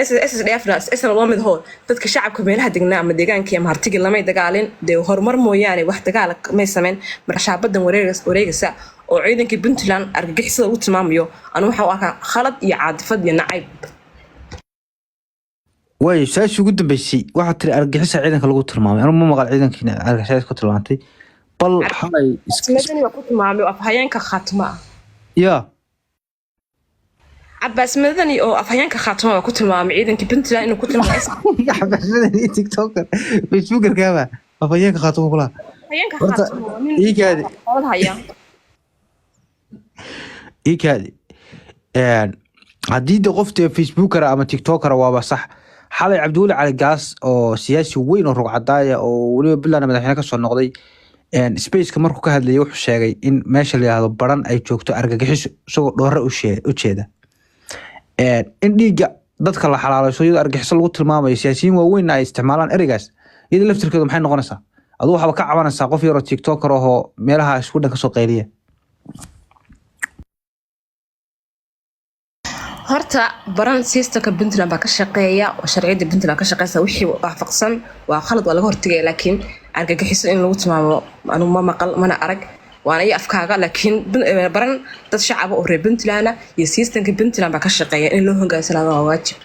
SSDF isna loo mid hoo dadka shacabka meelaha degnaa ama deegaankii ama hartigi lamay dagaalin dee horumar mooyaane wax dagaal may sameyn marshaabadan wareegaysa oo ciidankii Puntland argagixisada uu tilmaamayo anu waxa uu arkaa khalad iyo caadifad iyo nacayb way saashi ugu dambeysay waxa tiri argagixisa ciidanka lagu tilmaamay anu ma maqal ciidankiina argagixisa ku tilmaantay bal xalay ismadani waa ku tilmaamay afhayeenka khatma ya عباس مدني أو أفهمك خاطمة كنت مع معيدن كبنت لا إنه كنت مع عباس مدني تيك توكر فيسبوك كذا أفهمك خاطمة ولا أفهمك خاطمة إيه كذا إيه كذا عديد قفت فيسبوك أما تيك توكر وابا صح حالي عبدول على الجاس أو سياسي وين ورق عداية أو ولي بالله أنا مدحنا كسر النقدي سبيس كمركو كهاد لي وحش شيء إن ماشي اللي هذا بران أي شوكتو أرجع حس شو دور وشيء in dhiiga dadka la xalaaleeyo iyadoo argixisada lagu tilmaamayo siyaasiyiin waaweyn ay isticmaalaan erigaas iyadoo laftirkeedu maxay noqonaysaa aduu waxba ka cabanaysaa qof yar oo TikToker oo meelaha isku dhan ka soo qeyliya horta baran systemka Puntland baa ka shaqeeya oo sharciyada Puntland ka shaqeysa wixii waafaqsan waa khalad waa laga hortagay laakiin argagixisada in lagu tilmaamo anu ma maqal mana arag وانا اي افكاغا لكن برن دad shacab oo reer Puntland iyo systemka Puntland ba ka shaqeeya in loo hogaansanaado waa waajib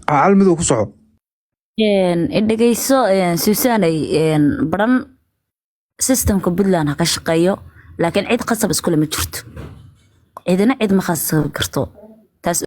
caalamidu ku soco dhageyso Suusanay baran systemka Puntland ka shaqeeyo laakiin cid qasab isku lama jirto cidina cid ma khasab karto